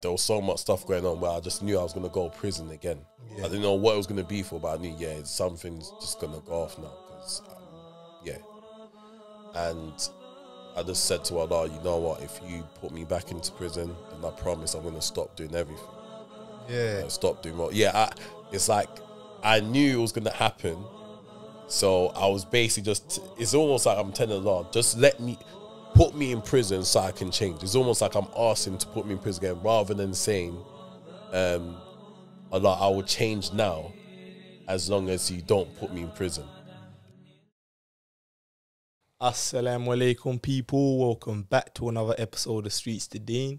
there was so much stuff going on where I just knew I was going to go to prison again. Yeah. I didn't know what it was going to be for, but I knew, something's just going to go off now. Cause, and I just said to Allah, you know what, if you put me back into prison, then I promise I'm going to stop doing everything. Yeah. Stop doing what? Yeah, it's like I knew it was going to happen. So I was basically it's almost like I'm telling Allah, just put me in prison so I can change. It's almost like I'm asking to put me in prison again rather than saying, Allah, I will change now as long as you don't put me in prison. Assalamu alaikum, people. Welcome back to another episode of Streets to Deen.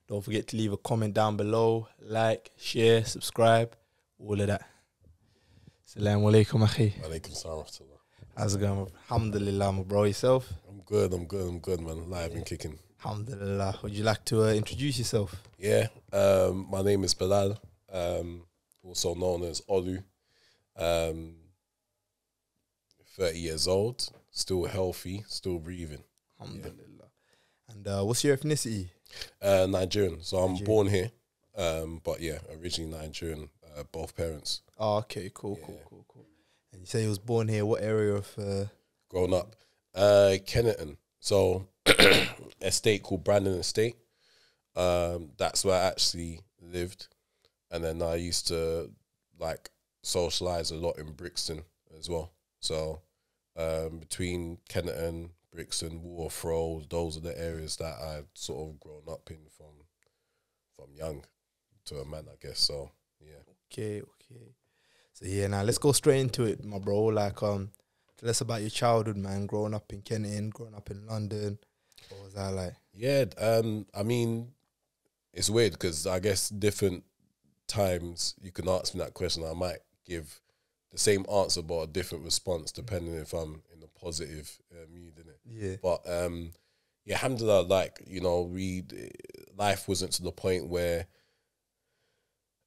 Don't forget to leave a comment down below, like, share, subscribe, all of that. Assalamu alaikum, akhi. Alaikum salam. How's it going? Alhamdulillah, my bro. Yourself? I'm good, man. Live and kicking. Alhamdulillah. Would you like to introduce yourself? Yeah, my name is Bilal, also known as Olu. 30 years old, still healthy, still breathing. Alhamdulillah. And what's your ethnicity? Nigerian. So I'm born here, but originally Nigerian, both parents. Oh, okay, cool. And you say you was born here. What area of? Grown up, Kenneton. So estate called Brandon Estate. That's where I actually lived, and then I used to socialize a lot in Brixton as well. So between Kenneton, Brixton, Waterford, those are the areas that I've sort of grown up in from young to a man, I guess. So Okay. So now let's go straight into it, my bro. Tell us about your childhood, man. Growing up in Kenneton, growing up in London. What was that like? Yeah, I mean, it's weird because I guess different times you can ask me that question, I might give the same answer but a different response depending if I'm in a positive mood, innit? Yeah. But alhamdulillah, life wasn't to the point where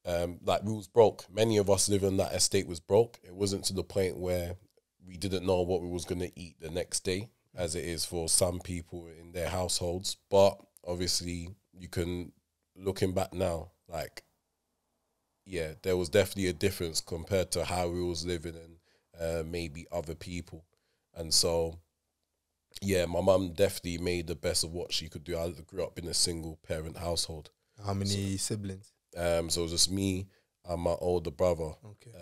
we was broke. Many of us living in that estate was broke. It wasn't to the point where we didn't know what we was gonna eat the next day, as it is for some people in their households. But obviously, you can, looking back now, there was definitely a difference compared to how we was living and maybe other people. And so, my mum definitely made the best of what she could do. I grew up in a single parent household. How many siblings? So it was just me and my older brother. Okay.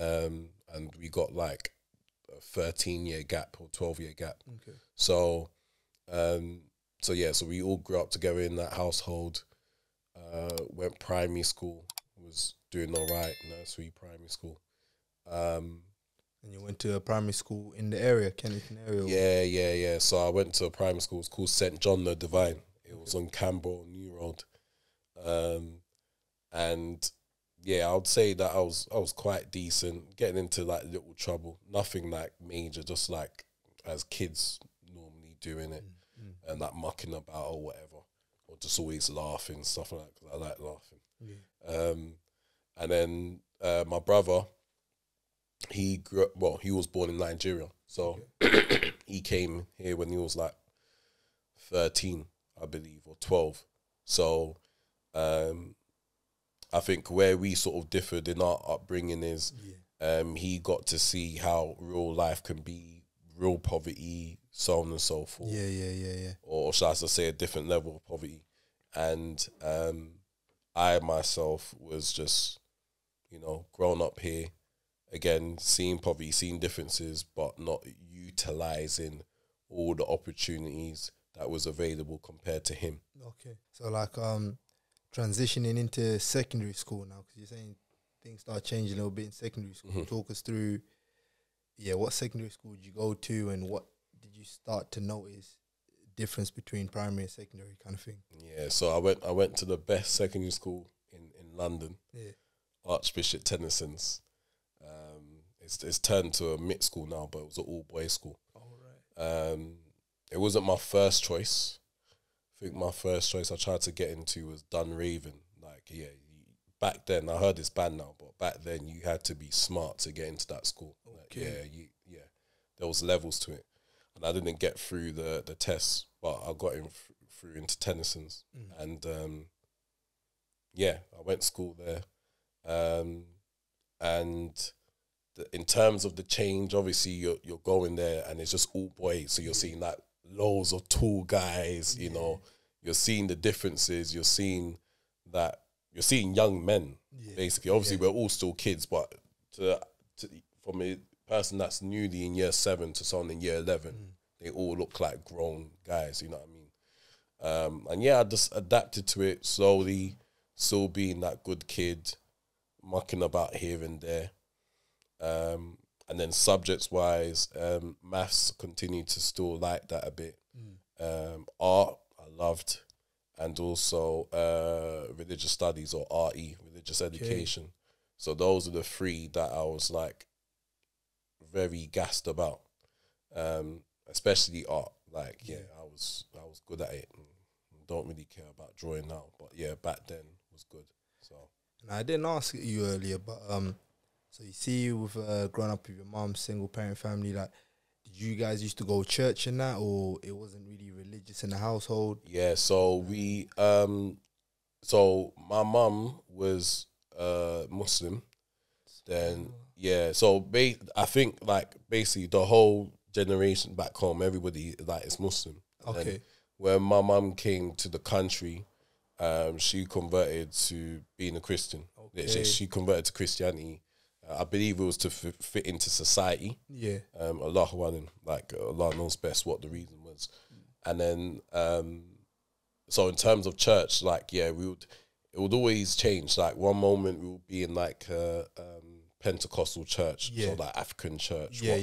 And we got a 13-year gap or 12-year gap. Okay. So we all grew up together in that household. Went primary school, was doing all right, nursery, primary school. And you went to a primary school in the area, Kennington area? Yeah. So I went to a primary school. It's called St. John the Divine. It was on Canberra New Road. And I would say that I was quite decent, getting into little trouble, nothing major, just as kids normally doing it, and mucking about or whatever, or just always laughing, stuff like that, 'cause I like laughing. Yeah. And then my brother, he grew up, he was born in Nigeria, so he came here when he was 13, I believe, or 12. So I think where we sort of differed in our upbringing is he got to see how real life can be, real poverty, so on and so forth. Yeah. Or shall I say a different level of poverty. And I myself was just, grown up here, again, seeing poverty, seeing differences, but not utilising all the opportunities that was available compared to him. Okay. So transitioning into secondary school now, because you're saying things start changing a little bit in secondary school. Mm-hmm. Talk us through, what secondary school did you go to, and what did you start to notice difference between primary and secondary kind of thing? Yeah, so I went to the best secondary school in London, Archbishop Tennyson's. It's turned to a mixed school now, but it was an all-boys school. All right. It wasn't my first choice. I think my first choice I tried to get into was Dunraven. Back then, I heard it's banned now, but back then you had to be smart to get into that school. Okay. There was levels to it. And I didn't get through the tests, but I got in through into Tennyson's, and yeah, I went to school there, and in terms of the change, obviously you're going there and it's just all boys, so you're seeing like loads of tall guys, you know, you're seeing the differences, you're seeing young men, basically. Obviously we're all still kids, but from a person that's newly in year 7 to someone in year 11, they all look like grown guys, you know what I mean? And yeah, I just adapted to it slowly, still being that good kid, mucking about here and there. And then subjects-wise, maths continued to still like that a bit. Art, I loved. And also religious studies, or RE, religious education. So those are the 3 that I was like very gassed about, especially art. Like, I was good at it. Don't really care about drawing now, but yeah, back then was good. So, and I didn't ask you earlier, but so you see, with growing up with your mom, single parent family, like, did you guys used to go to church and that, or it wasn't really religious in the household? Yeah, so we so my mum was Muslim. Then so I think like basically the whole generation back home, everybody like is Muslim. Okay. And when my mum came to the country, she converted to being a Christian. Okay. She converted to Christianity. I believe it was to fit into society. Yeah. Allah knows best what the reason was. And then so in terms of church, like it would always change. Like one moment we would be in like Pentecostal church, so like African church. Yeah.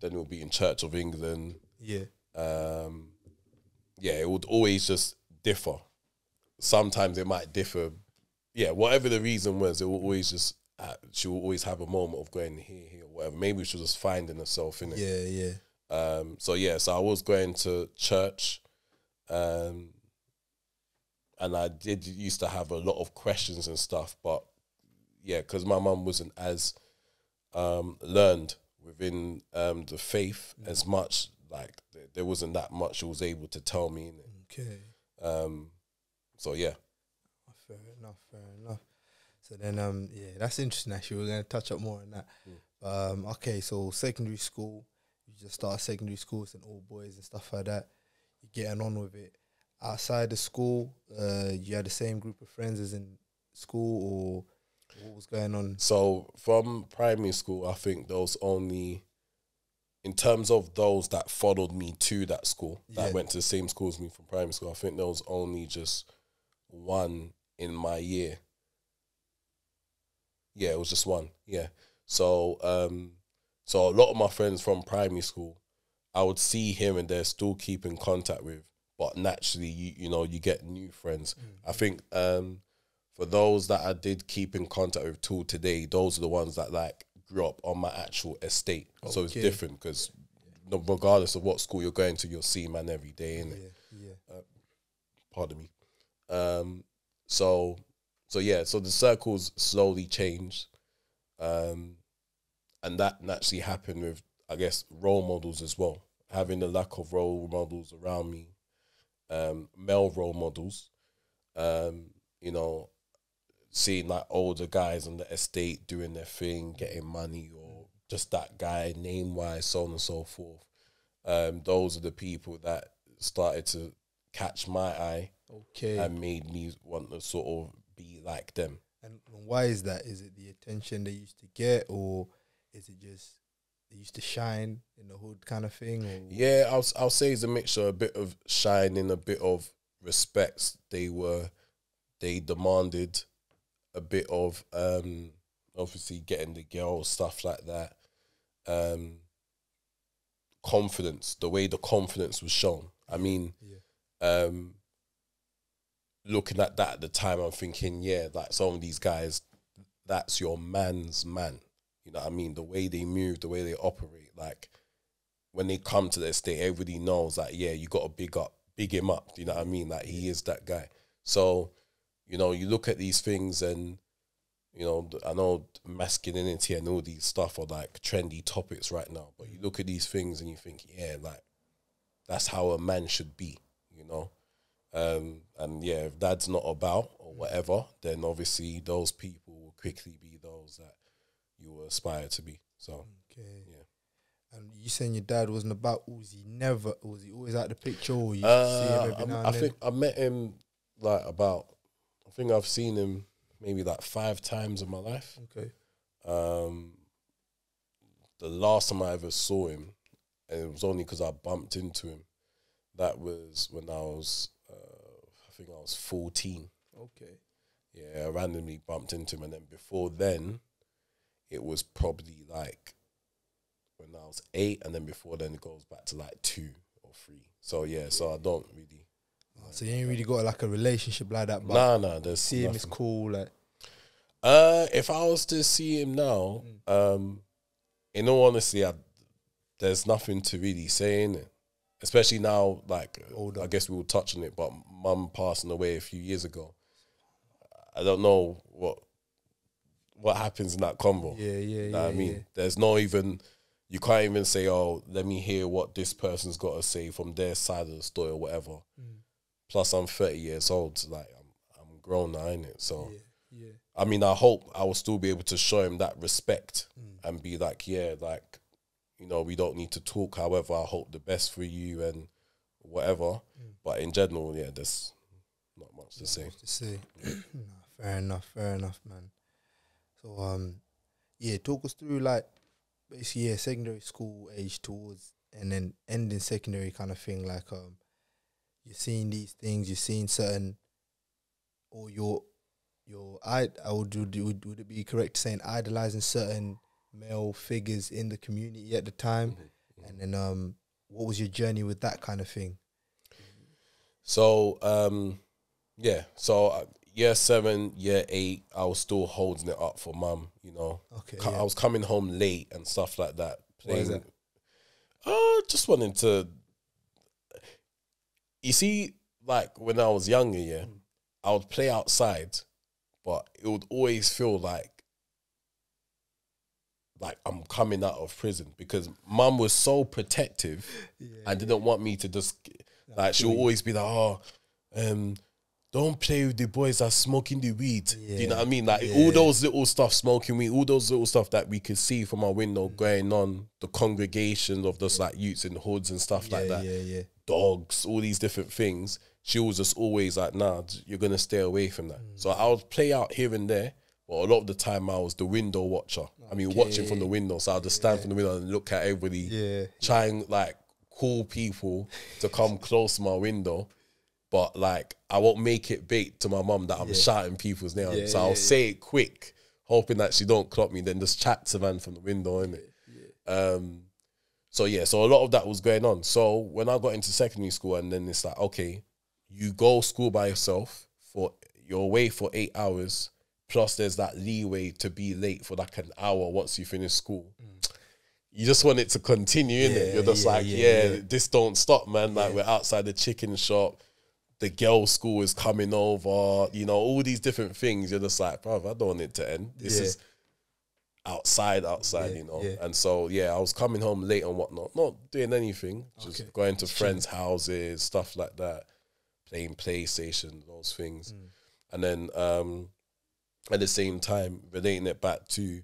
Then we'll be in Church of England. Yeah. It would always just differ. Sometimes it might differ. Yeah, whatever the reason was, it will always just she will always have a moment of going here, whatever. Maybe she was just finding herself in it. Yeah. So I was going to church, and I used to have a lot of questions and stuff, but yeah, because my mum wasn't as learned within the faith as much. Like there wasn't that much she was able to tell me. Okay. So yeah. Fair enough. So then, that's interesting. Actually, we're going to touch up more on that. Okay, so secondary school, you just start secondary school, it's an all boys and stuff like that. You're getting on with it. Outside of school, you had the same group of friends as in school, or what was going on? So from primary school, I think there was only, in terms of those that followed me to that school, that went to the same school as me from primary school, I think there was only just one in my year. Yeah, it was just one. Yeah. So so a lot of my friends from primary school, I would see here and there, still keep in contact with, but naturally you get new friends. I think for those that I did keep in contact with till today, those are the ones that like grew up on my actual estate. Okay. So it's different because regardless of what school you're going to, you'll see man every day, innit? Pardon me. So the circles slowly changed, and that naturally happened with, I guess, role models as well. Having a lack of role models around me, male role models, seeing like older guys on the estate doing their thing, getting money, or just that guy name-wise, so on and so forth. Those are the people that started to catch my eye, and made me want to sort of be like them. And why is that? Is it the attention they used to get, or is it just they used to shine in the hood kind of thing? Or? Yeah, I'll say it's a mixture, a bit of shining, a bit of respect. They demanded a bit of obviously getting the girls, stuff like that. Confidence, the way the confidence was shown. I mean, looking at that at the time, I'm thinking, like some of these guys, that's your man's man. You know what I mean? The way they move, the way they operate. Like when they come to the estate, everybody knows that, you got to big him up. You know what I mean? Like he is that guy. So, you look at these things and, I know masculinity and all these stuff are like trendy topics right now, but you look at these things and you think, like that's how a man should be, you know. And yeah, if dad's not about or whatever, then obviously those people will quickly be those that you will aspire to be. So, Okay. yeah. And you saying your dad wasn't about? Was he always out the picture? Or you see him every now and I then? think I met him like I think I've seen him maybe like 5 times in my life. Okay. The last time I ever saw him, and it was only because I bumped into him, that was when I was, I think I was 14. Okay. Yeah, I randomly bumped into him, and then before then, it was probably like when I was 8, and then before then it goes back to like 2 or 3. So yeah, so I don't really. So you ain't really got like a relationship like that. But Nah, there's see him nothing. is cool. Like, If I was to see him now, in all honesty, there's nothing to really say in it. Especially now, like, older. I guess we will touch on it, but mum passing away a few years ago. I don't know what happens in that convo. Yeah, You know what I mean? yeah. There's no even, you can't even say, oh, let me hear what this person's got to say from their side of the story or whatever. Plus, I'm 30 years old. So like, I'm grown now, innit? So, Yeah. I mean, I hope I will still be able to show him that respect and be like, yeah, like, you know, we don't need to talk. However, I hope the best for you and whatever. But in general, yeah, there's not much to say. Fair enough, man. So, yeah, talk us through like basically secondary school age towards and then ending secondary kind of thing. Like, you're seeing these things, you're seeing certain, or would it be correct saying idolizing certain male figures in the community at the time? And then what was your journey with that kind of thing? So yeah, so year 7, year 8, I was still holding it up for mum, you know. Okay, I was coming home late and stuff like that. Why is that? Just wanting to, you see, like when I was younger, yeah, I would play outside, but it would always feel like I'm coming out of prison because mum was so protective and didn't want me to just, like, she'll always be like, oh, don't play with the boys that's smoking the weed. You know what I mean? Like all those little stuff, smoking weed, all those little stuff that we could see from our window going on, the congregation of those like youths in hoods and stuff like that. Dogs, all these different things. She was just always like, nah, you're going to stay away from that. So I would play out here and there, but a lot of the time I was the window watcher. I mean, watching from the window. So I'd just stand from the window and look at everybody, try and like call people to come close to my window. But like, I won't make it bait to my mum that I'm shouting people's names. So I'll say it quick, hoping that she don't clock me, then just chat to man from the window, innit? So yeah, so a lot of that was going on. So when I got into secondary school, and then it's like, okay, you go school by yourself, you're away for 8 hours, plus there's that leeway to be late for like an hour once you finish school. You just want it to continue, innit? You're just this don't stop, man. Like we're outside the chicken shop, the girls' school is coming over, you know, all these different things. You're just like, bro, I don't want it to end. This is outside, you know. And so, yeah, I was coming home late and whatnot, not doing anything, just going to friends' houses, stuff like that, playing PlayStation, those things. And then at the same time, relating it back to, you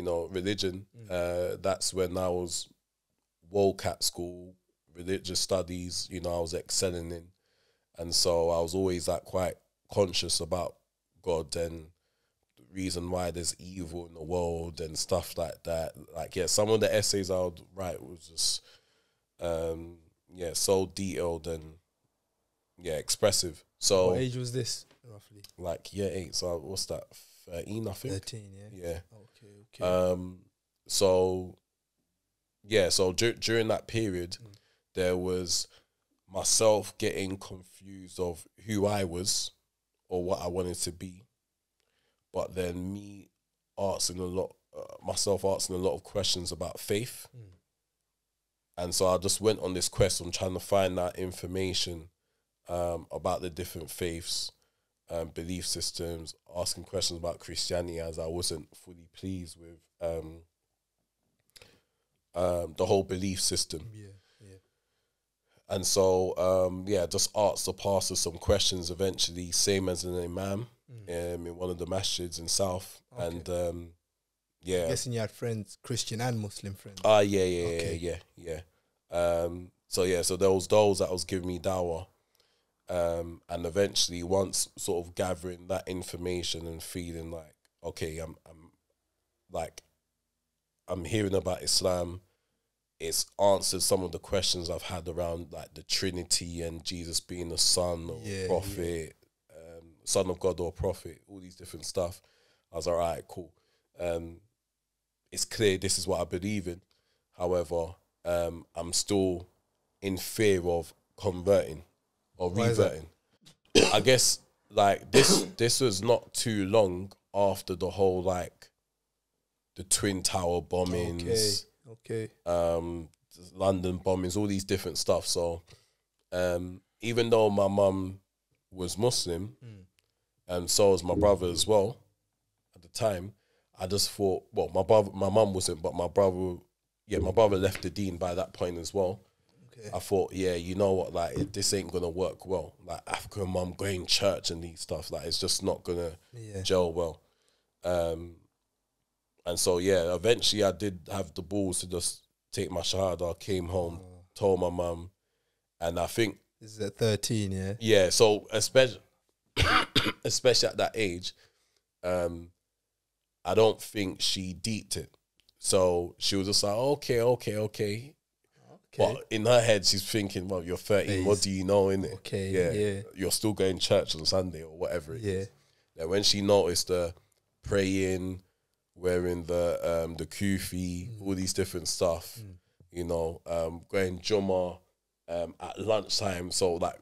know, religion, that's when I was woke at school, religious studies, you know, I was excelling in. And so I was always like quite conscious about God and the reason why there's evil in the world and stuff like that. Like, yeah, some of the essays I would write was just, so detailed and, expressive. So what age was this, roughly? Like year 8, so what's that, 13, I think? 13, yeah? Yeah. Okay. So during that period, there was myself getting confused of who I was or what I wanted to be, but then me asking myself asking a lot of questions about faith. And so I just went on this quest. I'm trying to find that information about the different faiths, belief systems, asking questions about Christianity, as I wasn't fully pleased with the whole belief system. And so, just asked the pastor some questions eventually, same as an imam in one of the masjids in South. Okay. And, I'm guessing you had friends, Christian and Muslim friends. Yeah. So there was those that was giving me dawah. And eventually, once sort of gathering that information and feeling like, okay, I'm hearing about Islam. It's answered some of the questions I've had around like the Trinity and Jesus being the son or prophet, son of God or prophet, all these different stuff. I was like, all right, cool. It's clear this is what I believe in. However, I'm still in fear of converting or reverting. I guess like this was not too long after the whole like the Twin Tower bombings. Okay. London bombings, all these different stuff. So, even though my mum was Muslim, and so was my brother as well, at the time, I just thought, well, my mum wasn't, but my brother left the Deen by that point as well. Okay. I thought, you know what, like this ain't gonna work well. Like African mum going church and these stuff, like it's just not gonna gel well. And so, eventually I did have the balls to just take my shahada, came home, told my mum, and I think... This is at 13, yeah? Yeah, so especially at that age, I don't think she deeped it. So she was just like, okay. But in her head, she's thinking, well, you're 13, what do you know, innit? Okay, yeah. You're still going to church on Sunday or whatever it is. And when she noticed the praying... wearing the kufi, all these different stuff, you know, going Jummah at lunchtime. So like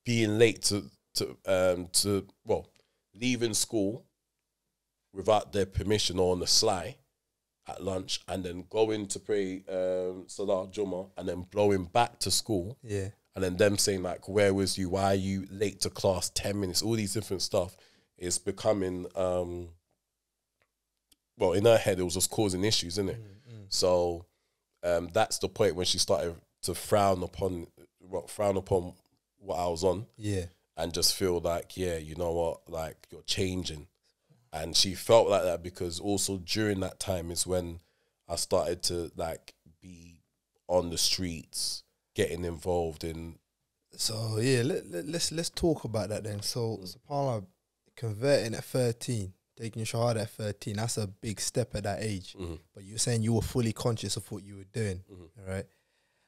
being late to leaving school without their permission or on the sly at lunch, and then going to pray Salah Jummah, and then blowing back to school. Yeah. And then them saying like, where was you? Why are you late to class 10 minutes? All these different stuff is becoming in her head, it was just causing issues, isn't it? So that's the point when she started to frown upon what I was on. Yeah. And just feel like, you know what, like you're changing. And she felt like that because also during that time is when I started to like be on the streets, getting involved in. So yeah, let's talk about that then. So subhanAllah, converting at 13. Taking your shahada at 13, that's a big step at that age. But you're saying you were fully conscious of what you were doing, right?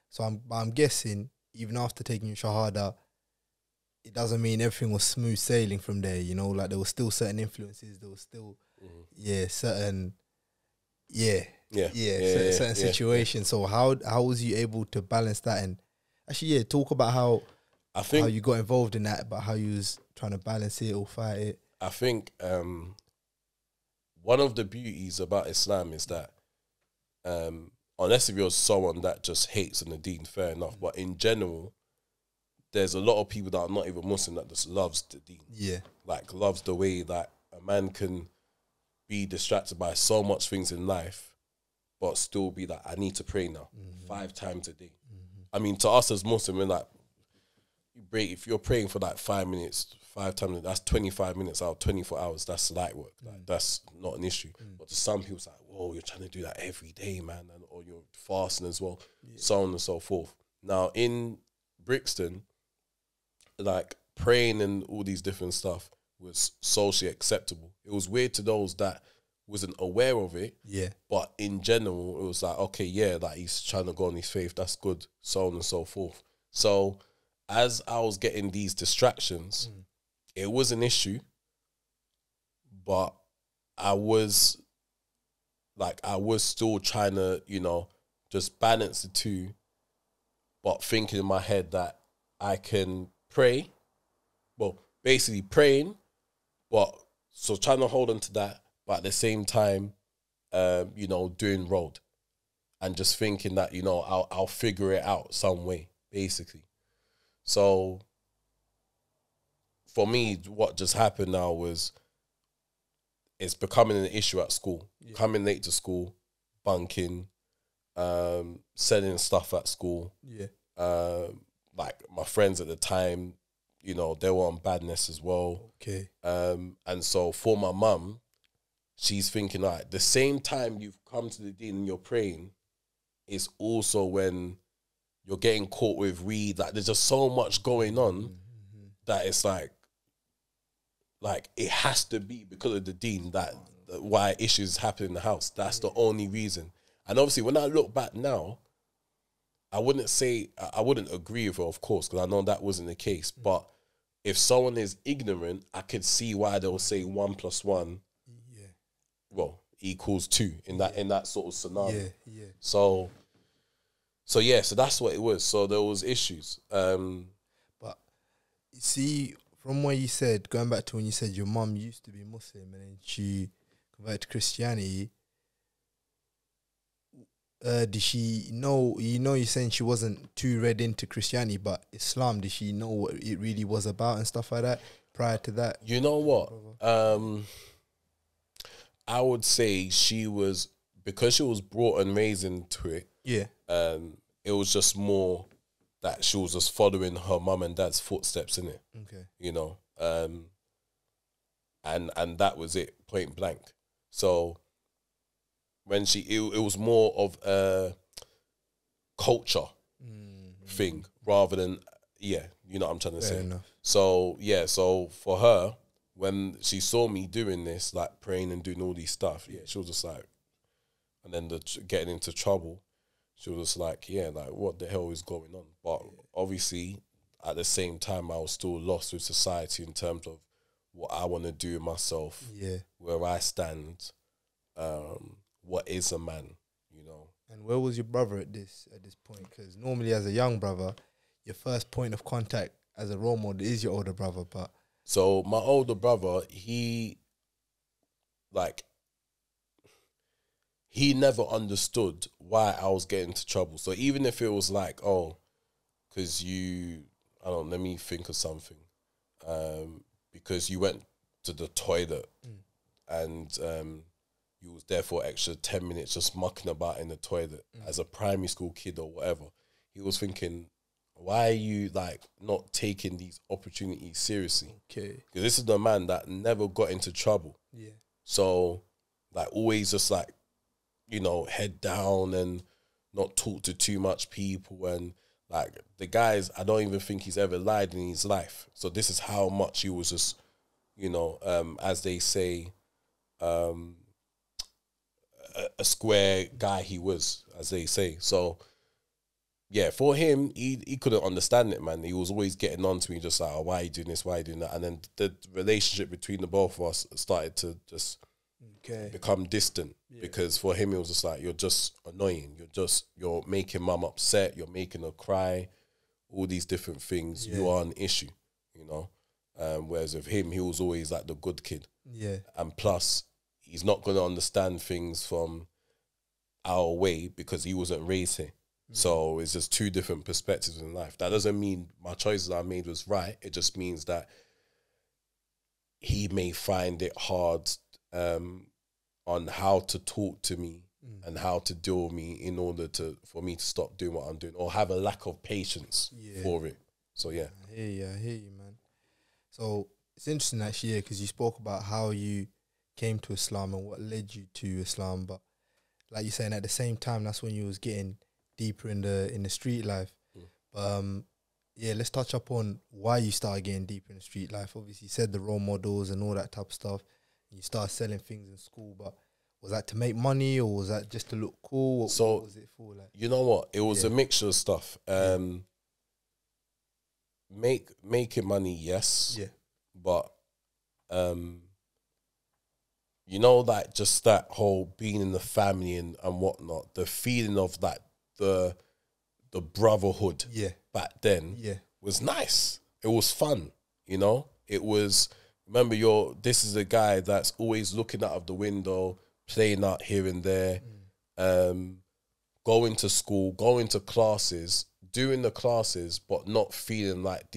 So I'm guessing even after taking your shahada, it doesn't mean everything was smooth sailing from there. You know, like there were still certain influences. There was still, certain situations. So how was you able to balance that? And actually, talk about how you got involved in that, but how you was trying to balance it or fight it. I think. One of the beauties about Islam is that, unless if you're someone that just hates on the Deen, fair enough. But in general, there's a lot of people that are not even Muslim that just loves the Deen. Yeah. Like, loves the way that a man can be distracted by so much things in life, but still be like, I need to pray now 5 times a day. I mean, to us as Muslim, we're like, if you're praying for like 5 minutes, 5 times, that's 25 minutes out of 24 hours. That's light work. Like, that's not an issue. But to some people, it's like, whoa, you're trying to do that every day, man. Or you're fasting as well, so on and so forth. Now, in Brixton, like, praying and all these different stuff was socially acceptable. It was weird to those that wasn't aware of it. Yeah. But in general, it was like, okay, like he's trying to go on his faith. That's good, so on and so forth. So as I was getting these distractions, it was an issue, but I was still trying to, just balance the two, but thinking in my head that I can pray, well, basically praying, but so trying to hold on to that, but at the same time, doing road and just thinking that, I'll figure it out some way, basically. So for me, what just happened now was it's becoming an issue at school. Yeah. Coming late to school, bunking, selling stuff at school. Yeah. my friends at the time, you know, they were on badness as well. Okay. And so for my mum, she's thinking, all right, the same time you've come to the Deen and you're praying is also when you're getting caught with weed. Like, there's just so much going on that it's like it has to be because of the Deen that why issues happen in the house. That's the only reason. And obviously, when I look back now, I wouldn't agree with her, of course, because I know that wasn't the case. But if someone is ignorant, I could see why they'll say 1 + 1, equals 2 in that sort of scenario. Yeah. So that's what it was. So there was issues. But you see, from what you said, going back to when you said your mum used to be Muslim and then she converted to Christianity, did she know, you're saying she wasn't too read into Christianity, but Islam, did she know what it really was about and stuff like that prior to that? You know what? I would say she was, because she was brought and raised into it. Yeah. It was just more that she was just following her mum and dad's footsteps in it. Okay. You know, and that was it, point blank. So when it was more of a culture thing rather than, you know what I'm trying to say. Enough. So so for her, when she saw me doing this, like praying and doing all these stuff, she was just like, and then getting into trouble, she was just like, like, what the hell is going on? But obviously, at the same time, I was still lost with society in terms of what I want to do with myself, where I stand, what is a man, you know. And where was your brother at this point? Because normally, as a young brother, your first point of contact as a role model is your older brother. But so my older brother, he never understood why I was getting into trouble. So even if it was like, because let me think of something. Because you went to the toilet and you was there for extra 10 minutes just mucking about in the toilet as a primary school kid or whatever. He was thinking, why are you like not taking these opportunities seriously? Okay. Because this is the man that never got into trouble. Yeah. So like always just like, you know, head down and not talk to too much people. And like the guys, I don't even think he's ever lied in his life. So this is how much he was just, you know, as they say, a square guy he was, as they say. So yeah, for him, he couldn't understand it, man. He was always getting on to me, just like, why are you doing this? Why are you doing that? And then the relationship between the both of us started to just become distant because for him, it was just like, you're just annoying. You're making mum upset. You're making her cry. All these different things. You are an issue, you know. Whereas with him, he was always like the good kid. Yeah. And plus, he's not going to understand things from our way because he wasn't raised here. So it's just two different perspectives in life. That doesn't mean my choices I made was right. It just means that he may find it hard on how to talk to me and how to deal with me in order for me to stop doing what I'm doing, or have a lack of patience for it. So yeah. I hear you, man. So it's interesting actually, because you spoke about how you came to Islam and what led you to Islam, but like you're saying, at the same time, that's when you was getting deeper in the street life. Let's touch up on why you started getting deeper in the street life. Obviously, you said the role models and all that type of stuff. You started selling things in school, but was that to make money or was that just to look cool? What was it for? Like, you know what? It was a mixture of stuff. Making money, yes. Yeah. But you know, like just that whole being in the family and whatnot, the feeling of that the brotherhood back then was nice. It was fun, you know? It was, remember, this is a guy that's always looking out of the window, playing out here and there, going to school, going to classes, doing the classes, but not feeling like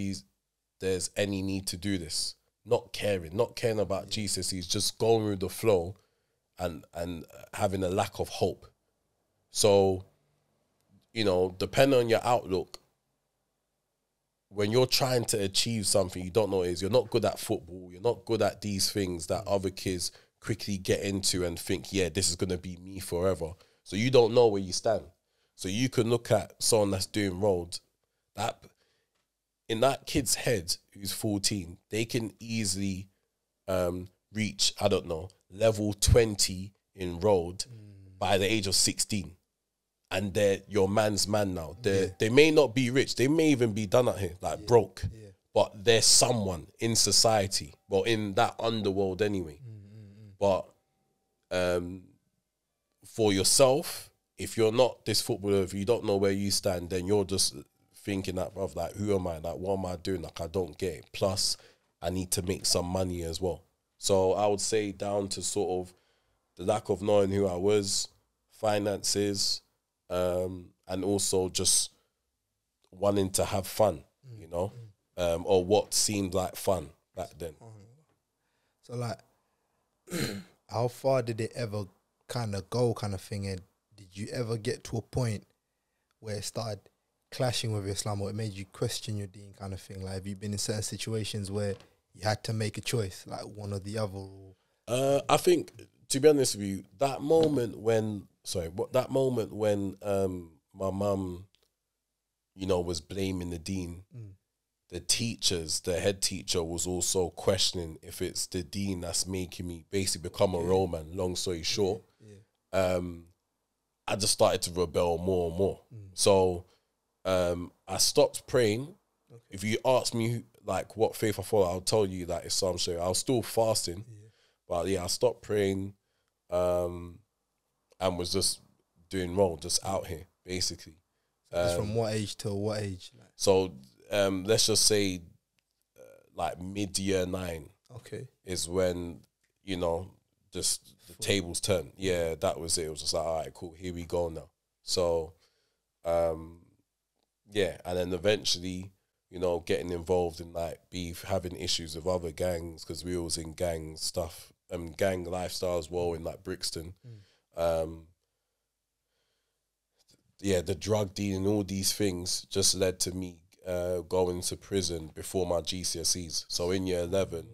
there's any need to do this. Not caring about Jesus. He's just going with the flow and having a lack of hope. So, you know, depending on your outlook, when you're trying to achieve something, you don't know what it is. You're not good at football. You're not good at these things that other kids quickly get into and think, yeah, this is going to be me forever. So you don't know where you stand. So you can look at someone that's doing road, that in that kid's head who's 14, they can easily reach, I don't know, level 20 in road by the age of 16. And they're your man's man now. They may not be rich. They may even be done out here, like broke. Yeah. But they're someone in society. Well, in that underworld anyway. But for yourself, if you're not this footballer, if you don't know where you stand, then you're just thinking that, bruv, like, who am I? Like, what am I doing? Like, I don't get it. Plus, I need to make some money as well. So I would say down to sort of the lack of knowing who I was, finances, and also just wanting to have fun, you know, or what seemed like fun back then. So, like, how far did it ever kind of go kind of thing? And did you ever get to a point where it started clashing with Islam or it made you question your deen kind of thing? Like, have you been in certain situations where you had to make a choice, like one or the other? Or? I think, to be honest with you, that moment when my mum, you know, was blaming the dean, the teachers, the head teacher was also questioning if it's the dean that's making me basically become a role man, long story short. I just started to rebel more and more. So I stopped praying. If you ask me like what faith I follow, I'll tell you that it's Islam. I was still fasting, but yeah, I stopped praying and was just doing role, just out here, basically. From what age till what age? So let's just say like mid-year 9 is when, you know, just the tables turned. Yeah, that was it. It was just like, all right, cool, here we go now. So, yeah, and then eventually, you know, getting involved in like beef, having issues with other gangs, because we was in gang stuff, gang lifestyle as well in like Brixton. Yeah, the drug dealing, all these things just led to me going to prison before my GCSEs. So in year 11,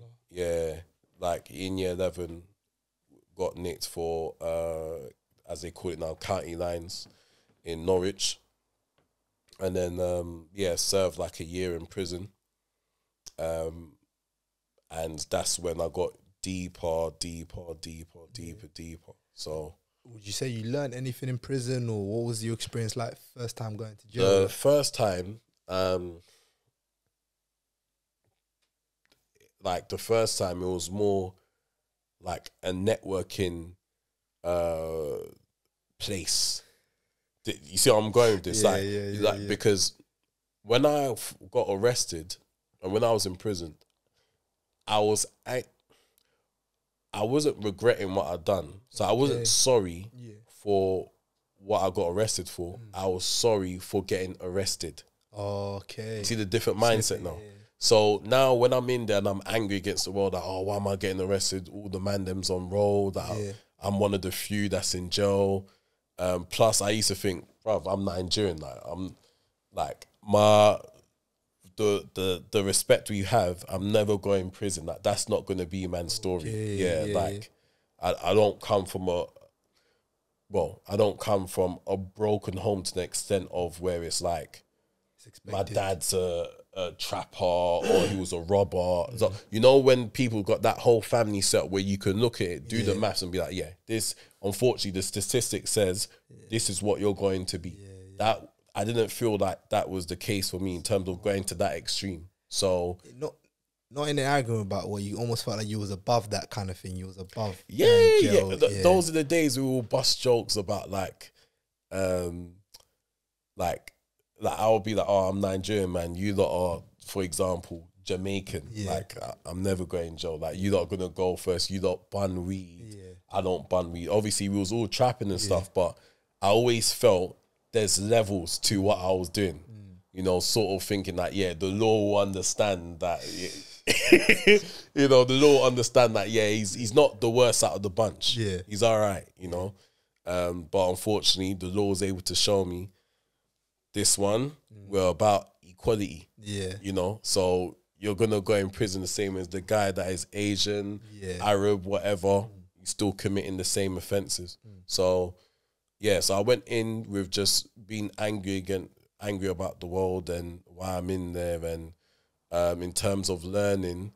like in year 11, got nicked for, as they call it now, county lines in Norwich. And then, served like a year in prison. And that's when I got deeper. So, would you say you learned anything in prison, or what was your experience like first time going to jail? The first time, it was more like a networking place. You see how I'm going with this? Because when I got arrested and when I was in prison, I wasn't regretting what I'd done. So I wasn't sorry for what I got arrested for. I was sorry for getting arrested. Okay. See the different mindset now. So now when I'm in there and I'm angry against the world, like, oh, why am I getting arrested? All the man them's on roll. I'm one of the few that's in jail. Plus, I used to think, bruv, I'm Nigerian. Like, I'm like the respect we have. I'm never going to prison. Like, that's not going to be man's story. I don't come from a broken home to the extent of where it's like my dad's a trapper or he was a robber. So, you know, when people got that whole family set where you can look at it, do the maths and be like, this, unfortunately, the statistic says this is what you're going to be. That I didn't feel like that was the case for me in terms of going to that extreme. So not in an argument about what you almost felt like you was above that kind of thing. You was above. Those are the days we will bust jokes about like I'll be like, oh, I'm Nigerian, man. You lot are, for example, Jamaican. Like, I'm never going to jail. Like, you lot are gonna go first. You lot bun weed. I don't bun weed. Obviously, we was all trapping and stuff, but I always felt there's levels to what I was doing. You know, sort of thinking that, the law will understand that. You know, the law will understand that. He's not the worst out of the bunch. He's all right. You know, but unfortunately, the law was able to show me this one. We're about equality. Yeah. You know, so you're gonna go in prison the same as the guy that is Asian, Arab, whatever. He's still committing the same offenses. So yeah, so I went in with just being angry about the world and why I'm in there, and in terms of learning,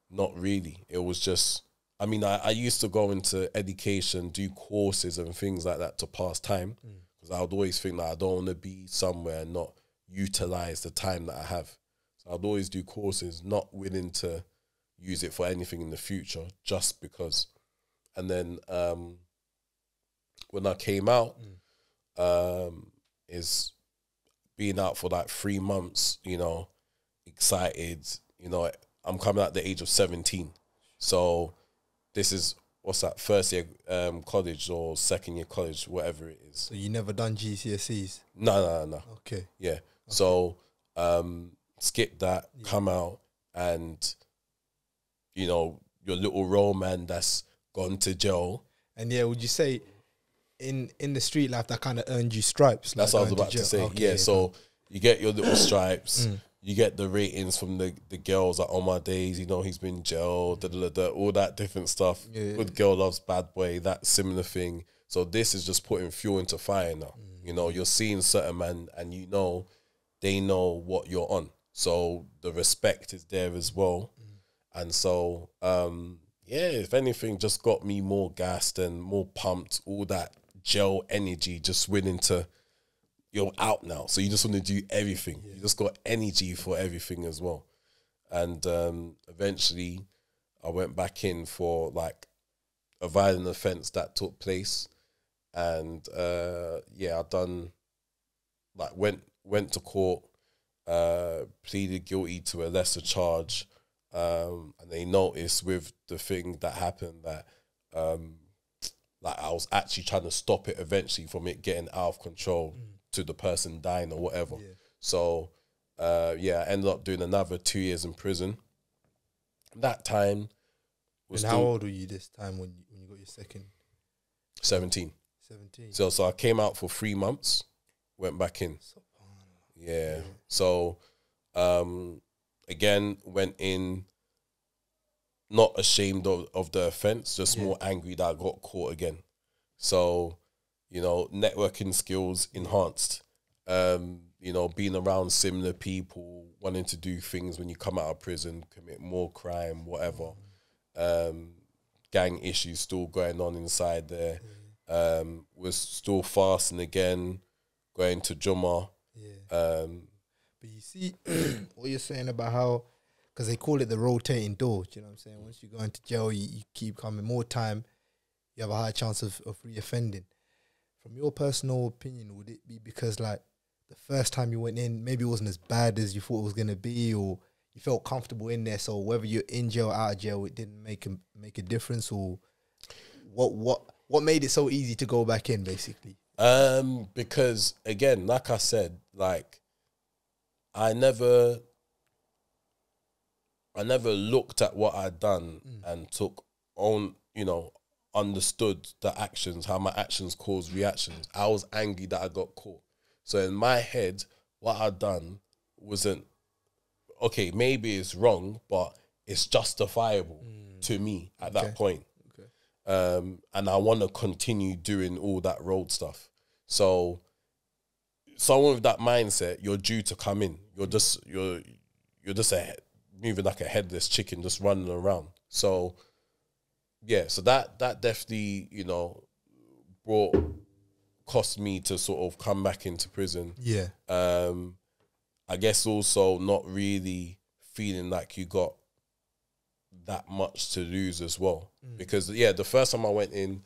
not really. It was just, I mean, I used to go into education, do courses and things like that to pass time, because I would always think that I don't want to be somewhere and not utilize the time that I have. So I'd always do courses, not willing to use it for anything in the future, just because. And then when I came out, is being out for like 3 months, you know, excited, you know, I'm coming at the age of 17. So this is, what's that, first year college or second year college, whatever it is. So you never done GCSEs? No. Okay. Yeah. Okay. So skip that, come out, and, you know, your little role man that's gone to jail. And yeah, would you say in the street life that kind of earned you stripes? That's what I was about to say. Okay, yeah, so you get your little stripes. You get the ratings from the girls, like, on my days, you know, he's been jailed, all that different stuff. Yeah. Good girl loves bad boy, that similar thing. So this is just putting fuel into fire now. You know, you're seeing certain men and you know they know what you're on. So the respect is there as well. And so, yeah, if anything, just got me more gassed and more pumped, all that gel energy, just willing to, you're out now, so you just want to do everything. You just got energy for everything as well. And eventually I went back in for like a violent offence that took place. And yeah, I done, like, went to court, pleaded guilty to a lesser charge. And they noticed with the thing that happened that like I was actually trying to stop it eventually from it getting out of control to the person dying or whatever. Yeah. So yeah, I ended up doing another 2 years in prison. That time was And how old were you this time when you got your second? 17. 17. So I came out for 3 months, went back in. Yeah. So again, went in not ashamed of the offence, just more angry that I got caught again. So, you know, networking skills enhanced. You know, being around similar people, wanting to do things when you come out of prison, commit more crime, whatever. Gang issues still going on inside there. Was still fasting again, going to Jummah. But you see what you're saying about how, because they call it the rotating door, do you know what I'm saying? Once you go into jail, you keep coming more time, you have a higher chance of reoffending. From your personal opinion, would it be because, like, the first time you went in, maybe it wasn't as bad as you thought it was going to be, or you felt comfortable in there, so whether you're in jail or out of jail, it didn't make a difference? Or what made it so easy to go back in, basically? Because, again, like I said, like, I never looked at what I'd done and took on, you know, understood the actions, how my actions caused reactions. I was angry that I got caught. So in my head, what I'd done wasn't, okay, maybe it's wrong, but it's justifiable to me at that point. And I want to continue doing all that road stuff. So someone with that mindset, you're due to come in. You're just moving like a headless chicken, just running around. So yeah, so that definitely, you know, cost me to sort of come back into prison. Yeah. I guess also not really feeling like you got that much to lose as well. Because yeah, the first time I went in,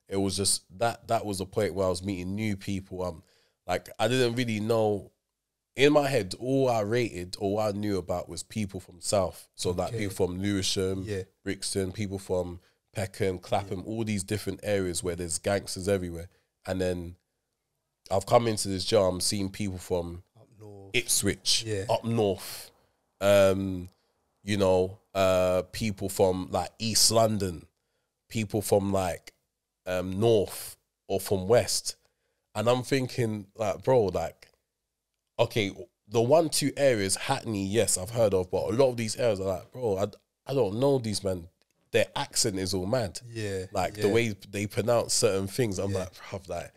it was just that was the point where I was meeting new people. Like, I didn't really know. In my head, all I rated, all I knew about was people from South. So like people from Lewisham, Brixton, people from Peckham, Clapham, all these different areas where there's gangsters everywhere. And then I've come into this jail, I'm seeing people from Ipswich, up north, you know, people from like East London, people from like north or from west. And I'm thinking, like, bro, like, okay, the 1-2 areas, Hackney, yes, I've heard of, but a lot of these areas are like, bro, I don't know these men. Their accent is all mad. Yeah. Like, the way they pronounce certain things, I'm like, bruv, like,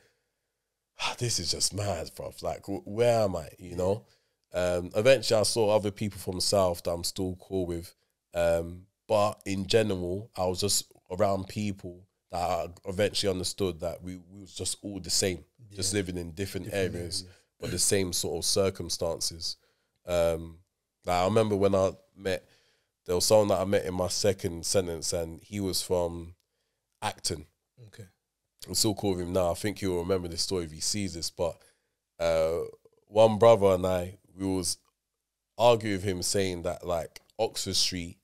this is just mad, bruv. Like, where am I, you know? Eventually, I saw other people from the South that I'm still cool with. But in general, I was just around people that I eventually understood that we was just all the same, just living in different areas, but the same sort of circumstances. Like I remember when I met, there was someone that I met in my second sentence, and he was from Acton. Okay. I'm still cool with him now. I think he'll remember this story if he sees this. But one brother and I, we was arguing with him saying that, like, Oxford Street,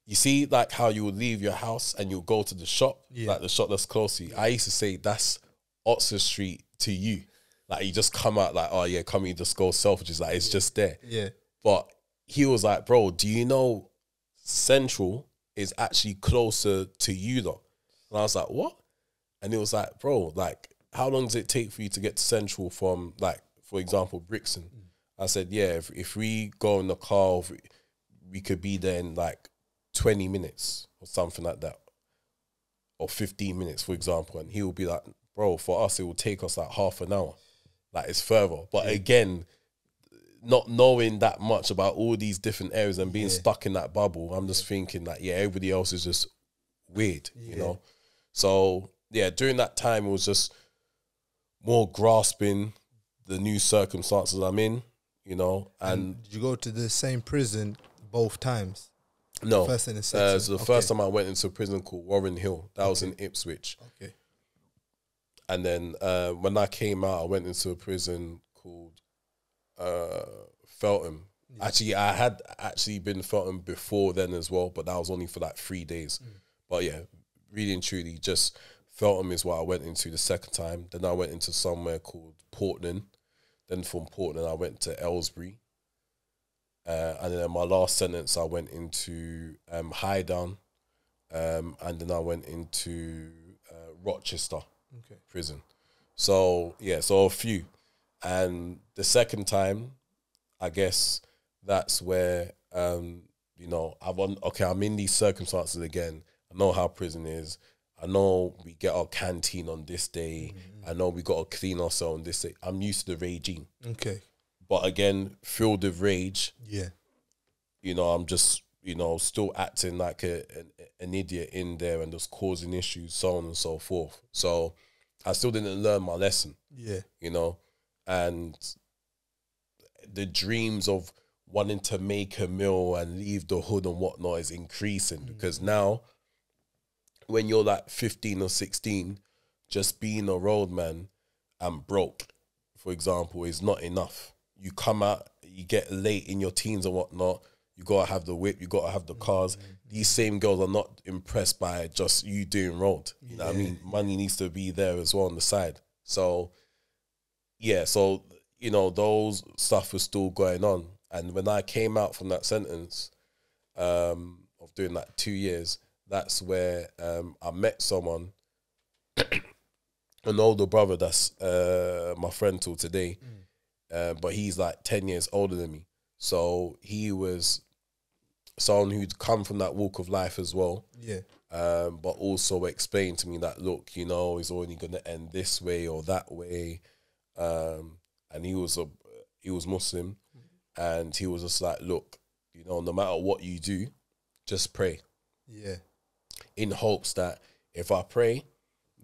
you see, like, how you would leave your house and you'll go to the shop, like the shop that's close to you. I used to say that's Oxford Street to you. Like, you just come out like, oh, yeah, come here, just go Selfridges. Like, it's just there. Yeah. But he was like, bro, do you know Central is actually closer to you, though? And I was like, what? And he was like, bro, like, how long does it take for you to get to Central from, like, for example, Brixton? I said, yeah, if we go in the car, we could be there in, like, 20 minutes or something like that, or 15 minutes, for example. And he will be like, bro, for us, it will take us like half an hour. Like, it's further. But again, not knowing that much about all these different areas and being stuck in that bubble, I'm just thinking that, everybody else is just weird, you know? So, during that time, it was just more grasping the new circumstances I'm in, you know? And did you go to the same prison both times? No. First and the second. So the first time I went into a prison called Warren Hill. That was in Ipswich. Okay. And then when I came out, I went into a prison called Feltham. Actually, I had actually been Feltham before then as well, but that was only for like 3 days. But yeah, really and truly, just Feltham is what I went into the second time. Then I went into somewhere called Portland. Then from Portland, I went to Aylesbury. And then my last sentence, I went into Highdown, and then I went into Rochester prison. So, so a few. And the second time, I guess that's where, you know, I'm in these circumstances again. I know how prison is. I know we get our canteen on this day. I know we got to clean ourselves on this day. I'm used to the regime. Okay. But again, filled with rage. Yeah. You know, I'm just, you know, still acting like an idiot in there and just causing issues, so on and so forth. So I still didn't learn my lesson. Yeah. You know, and the dreams of wanting to make a meal and leave the hood and whatnot is increasing because now when you're like 15 or 16, just being a roadman and broke, for example, is not enough. You come out, you get late in your teens and whatnot, you got to have the whip, you got to have the cars. These same girls are not impressed by just you doing road. You know what I mean? Money needs to be there as well on the side. So, so, you know, those stuff was still going on. And when I came out from that sentence of doing like 2 years, that's where I met someone, an older brother that's my friend till today, but he's like 10 years older than me. So he was someone who'd come from that walk of life as well. Yeah. But also explained to me that, look, you know, it's only going to end this way or that way. And he was Muslim, and he was just like, look, you know, no matter what you do, just pray. Yeah. In hopes that if I pray,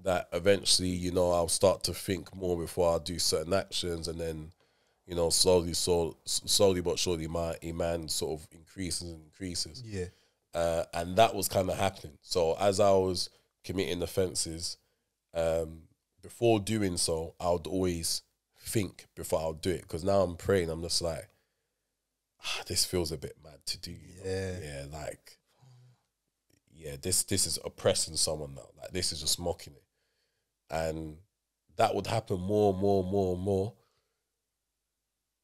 that eventually, you know, I'll start to think more before I do certain actions, and then, you know, slowly but surely my iman sort of increases. Yeah. And that was kind of happening. So as I was committing offences, before doing so, I would always think before I would do it. Because now I'm praying, I'm just like, this feels a bit mad to do. Yeah, like, yeah, this is oppressing someone now. Like, this is just mocking it. And that would happen more and more.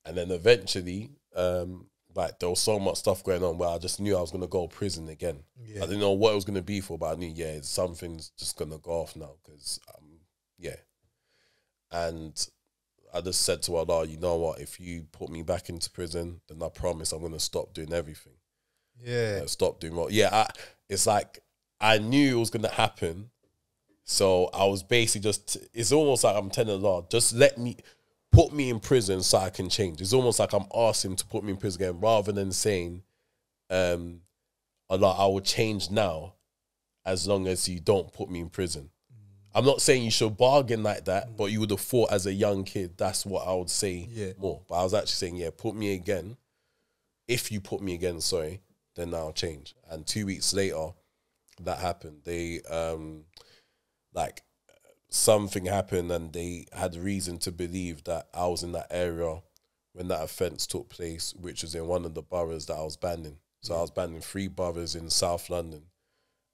And then eventually, like, there was so much stuff going on where I just knew I was going to go to prison again. Yeah. I didn't know what it was going to be for, but I knew, something's just going to go off now because, And I just said to Allah, you know what? If you put me back into prison, then I promise I'm gonna stop doing everything. Yeah. Stop doing what? Yeah, it's like I knew it was gonna happen, so I was basically just. It's almost like I'm telling Allah, just put me in prison so I can change. It's almost like I'm asking him to put me in prison again, rather than saying, Allah, I will change now, as long as you don't put me in prison. I'm not saying you should bargain like that, but you would have thought as a young kid, that's what I would say more. But I was actually saying, yeah, put me again. If you put me again, sorry, then I'll change. And 2 weeks later, that happened. They, like, something happened and they had reason to believe that I was in that area when that offence took place, which was in one of the boroughs that I was banned in. So I was banned in 3 boroughs in South London.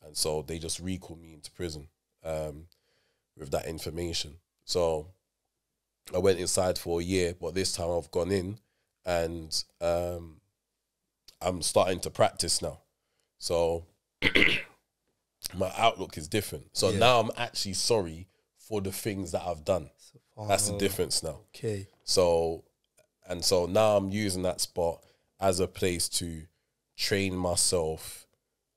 And so they just recalled me into prison. With that information. So I went inside for a year, but this time I've gone in and I'm starting to practice now. So my outlook is different. So now I'm actually sorry for the things that I've done. That's the difference now. Okay. So now I'm using that spot as a place to train myself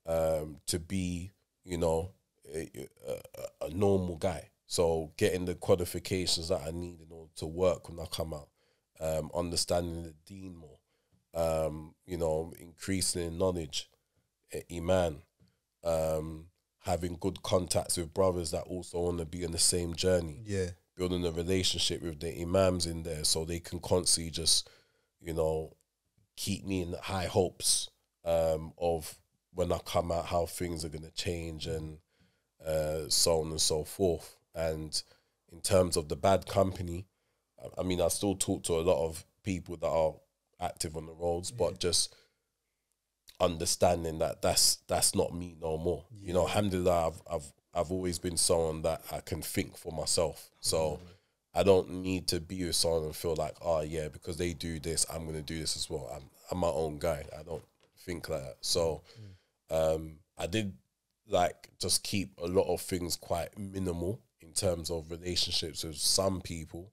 to be, you know, a normal guy. So getting the qualifications that I need in order to work when I come out, understanding the Deen more, you know, increasing in knowledge, iman, having good contacts with brothers that also want to be on the same journey. Yeah. Building a relationship with the imams in there so they can constantly just, you know, keep me in high hopes of when I come out, how things are going to change and so on and so forth. And in terms of the bad company, I mean, I still talk to a lot of people that are active on the roads, but just understanding that that's not me no more. You know, alhamdulillah, I've always been someone that I can think for myself. So I don't need to be with someone and feel like, oh yeah, because they do this, I'm going to do this as well. I'm my own guy. I don't think like that. So I did like just keep a lot of things quite minimal in terms of relationships with some people.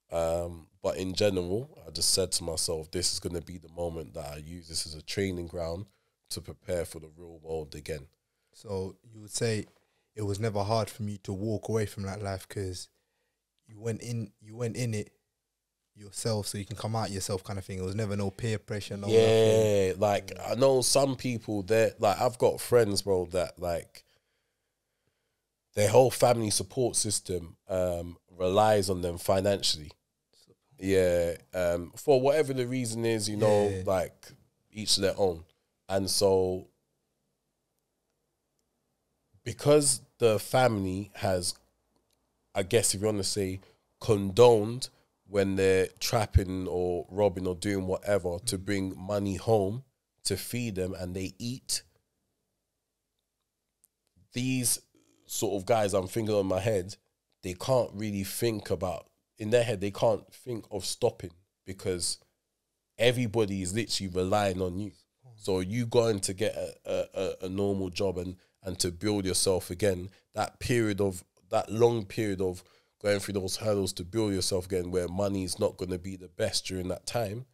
But in general, I just said to myself, this is going to be the moment that I use this as a training ground to prepare for the real world again. So you would say it was never hard for me to walk away from that life because you went in it yourself, so you can come out yourself, kind of thing. It was never no peer pressure, no nothing. Like I know some people that, like, I've got friends, bro, that like their whole family support system relies on them financially. For whatever the reason is, you know, like each their own. And so because the family has, I guess if you want to say, condoned when they're trapping or robbing or doing whatever to bring money home to feed them and they eat, these sort of guys I'm thinking on my head, they can't really think about, in their head, they can't think of stopping because everybody is literally relying on you. So you going to get a normal job and to build yourself again, that long period of going through those hurdles to build yourself again where money is not going to be the best during that time,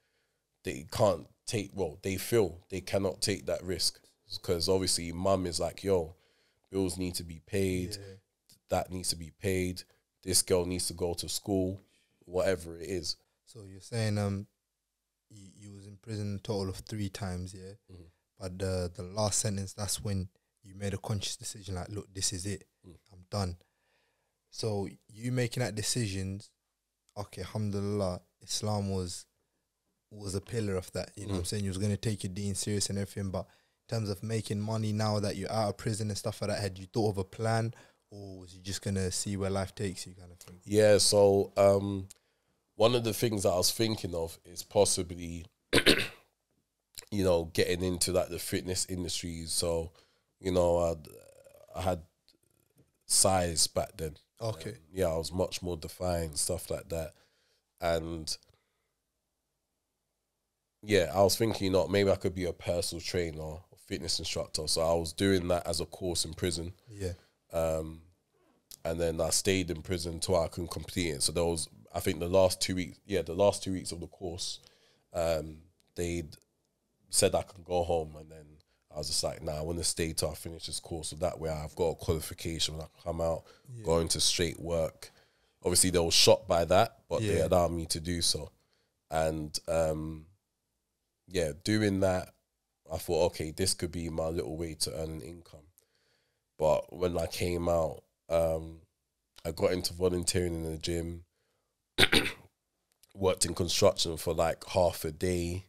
they can't take, they feel they cannot take that risk because obviously mum is like, yo, bills need to be paid, that needs to be paid, this girl needs to go to school, whatever it is. So you're saying you was in prison a total of 3 times, but the last sentence, that's when you made a conscious decision, like, look, this is it, I'm done. So you making that decisions, okay, alhamdulillah, Islam was a pillar of that. You know what I'm saying? You was going to take your deen serious and everything, but in terms of making money now that you're out of prison and stuff like that, had you thought of a plan, or was you just going to see where life takes you, kind of thing? Yeah, so one of the things that I was thinking of is possibly, you know, getting into like the fitness industry. So, you know, I had size back then. Okay. I was much more defined, stuff like that. And I was thinking, you know, maybe I could be a personal trainer or fitness instructor. So I was doing that as a course in prison. and then I stayed in prison till I can complete it. So there was, I think the last 2 weeks, the last 2 weeks of the course, they'd said I can go home, and then I was just like, nah, I want to stay till I finish this course, so that way I've got a qualification when I come out, go into straight work. Obviously, they were shocked by that, but they allowed me to do so. And, doing that, I thought, okay, this could be my little way to earn an income. But when I came out, I got into volunteering in the gym, worked in construction for like half a day.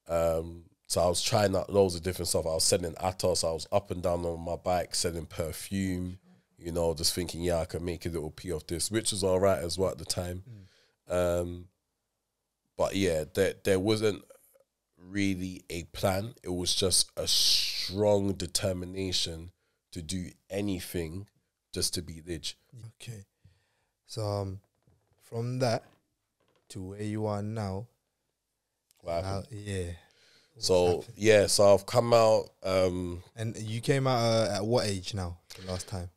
So I was trying out loads of different stuff. I was selling Atos. I was up and down on my bike selling perfume, you know, just thinking, yeah, I can make a little P of this, which was all right as well at the time. But yeah, there wasn't really a plan. It was just a strong determination to do anything just to be lig. Okay. So from that to where you are now, So I've come out. And you came out at what age now? The last time?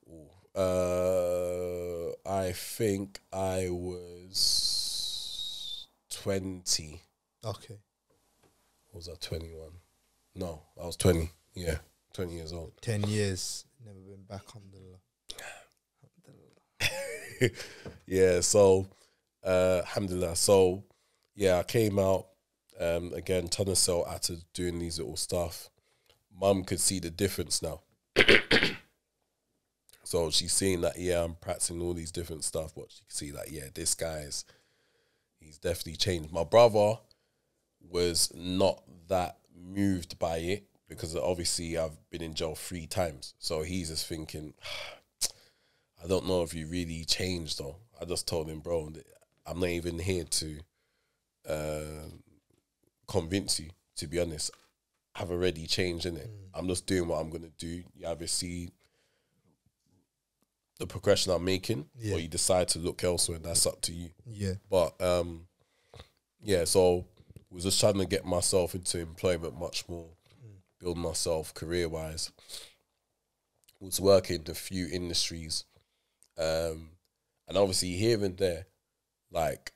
I think I was 20. Okay. Or was I 21? No, I was 20. Yeah, 20 years old. 10 years. Never been back, alhamdulillah. Yeah, so alhamdulillah. So yeah, I came out. Again, ton of cell after doing these little stuff. Mum could see the difference now. So she's seeing that, yeah, I'm practicing all these different stuff, but she can see that, yeah, this guy's, he's definitely changed. My brother was not that moved by it because obviously I've been in jail 3 times. So he's just thinking, I don't know if you really changed though. I just told him, bro, I'm not even here to convince you, to be honest. I've already changed, innit? I'm just doing what I'm going to do. You either see the progression I'm making or you decide to look elsewhere. That's up to you. Yeah. But, so was just trying to get myself into employment much more, build myself career-wise. Was working in a few industries. And obviously here and there, like,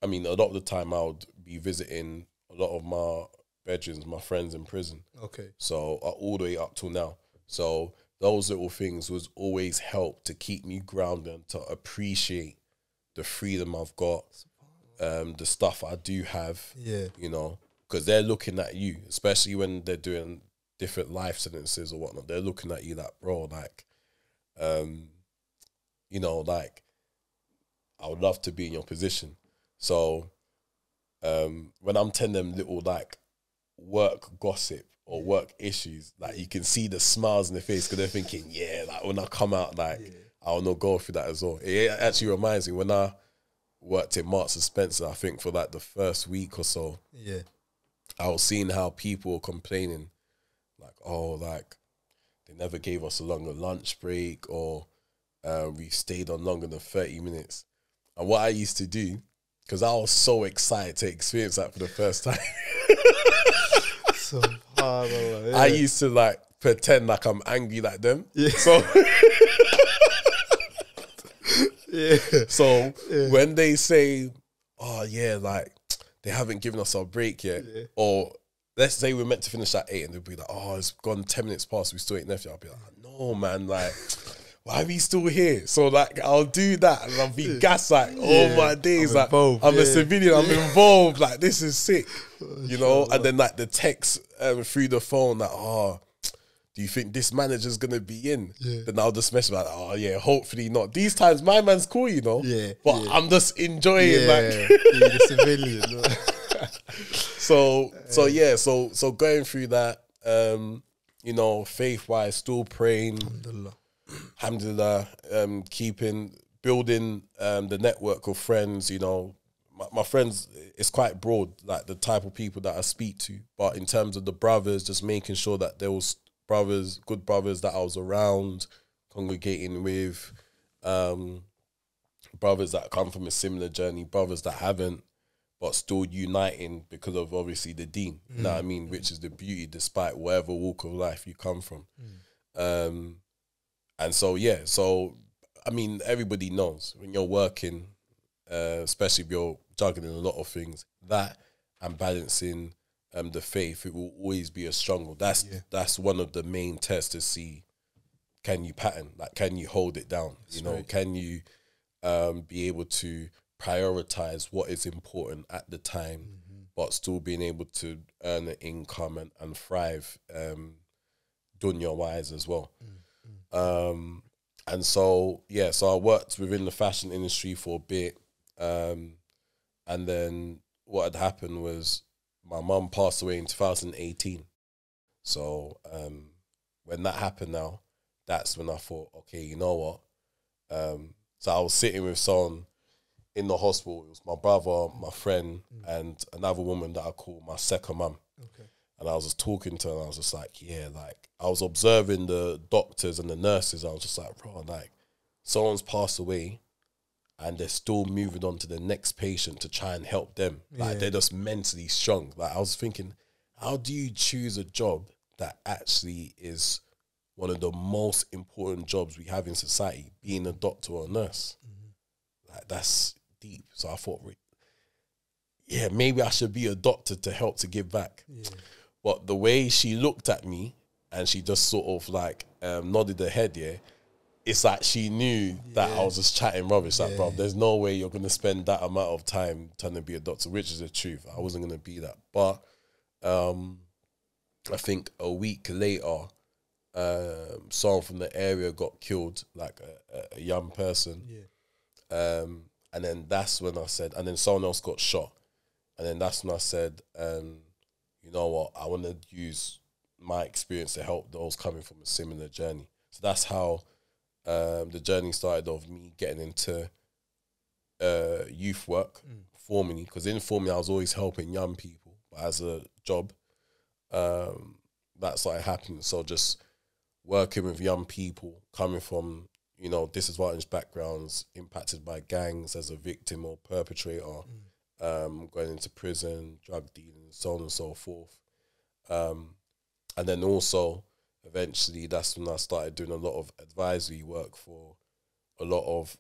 I mean, a lot of the time I would be visiting a lot of my veterans, my friends in prison. Okay. So all the way up till now. So those little things was always help to keep me grounded and to appreciate the freedom I've got, the stuff I do have, you know, because they're looking at you, especially when they're doing different life sentences or whatnot. They're looking at you like, bro, like, you know, like, I would love to be in your position. So when I'm telling them little, like, work gossip or work issues, like, you can see the smiles in their face because they're thinking, yeah, like, when I come out, like, I'll not go through that as well. It actually reminds me, when I worked in Marks and Spencer, I think for, like, the first week or so, I was seeing how people were complaining, like, oh, like, they never gave us a longer lunch break, or we stayed on longer than 30 minutes. And what I used to do, because I was so excited to experience that for the first time, So hard, I used to, like, pretend like I'm angry like them. Yeah. So, Yeah. when they say, oh, yeah, like, they haven't given us our break yet, or let's say we're meant to finish at 8 and they'll be like, oh, it's gone 10 minutes past, we still ain't left yet. I'll be like, no, man, like, why are we still here? So, like, I'll do that and I'll be gassed, like, all my days, like, I'm a civilian, I'm involved, like, this is sick, you know? And then, like, the text through the phone, like, oh, do you think this manager's going to be in? Then I'll just message like, oh, yeah, hopefully not. These times, my man's cool, you know? But I'm just enjoying, like... being a civilian. So going through that, you know, faith-wise, still praying. Alhamdulillah, building the network of friends, you know. My friends, it's quite broad, like the type of people that I speak to. But in terms of the brothers, just making sure that there was brothers, good brothers that I was around, congregating with, brothers that come from a similar journey, brothers that haven't, but still uniting because of obviously the Deen, you know what I mean, which is the beauty despite whatever walk of life you come from. And so, I mean, everybody knows when you're working, especially if you're juggling a lot of things, that and balancing the faith, it will always be a struggle. That's one of the main tests to see, can you pattern? Like, can you hold it down? You know, can you be able to prioritize what is important at the time, but still being able to earn an income and thrive dunya-wise as well. And so, yeah, so I worked within the fashion industry for a bit. And then what had happened was my mum passed away in 2018. So when that happened now, that's when I thought, okay, you know what? So I was sitting with someone in the hospital. It was my brother, my friend, and another woman that I call my second mum. Okay. And I was just talking to her, and I was just like, yeah, like, I was observing the doctors and the nurses. I was just like, bro, like, someone's passed away, and they're still moving on to the next patient to try and help them. Like, they're just mentally strong. Like, I was thinking, how do you choose a job that actually is one of the most important jobs we have in society, being a doctor or a nurse? Like, that's deep. So I thought, yeah, maybe I should be a doctor to help to give back. But the way she looked at me and she just sort of like nodded her head, it's like she knew that I was just chatting rubbish. Like, bro, there's no way you're going to spend that amount of time trying to be a doctor, which is the truth. I wasn't going to be that. But I think a week later, someone from the area got killed, like a young person. And then that's when I said, and then someone else got shot. And then that's when I said, you know what, I want to use my experience to help those coming from a similar journey. So that's how the journey started of me getting into youth work formally, because informally I was always helping young people, but as a job, that started happening. So just working with young people coming from, you know, disadvantaged backgrounds, impacted by gangs as a victim or perpetrator, going into prison, drug dealing, so on and so forth. And then also, eventually, that's when I started doing a lot of advisory work for a lot of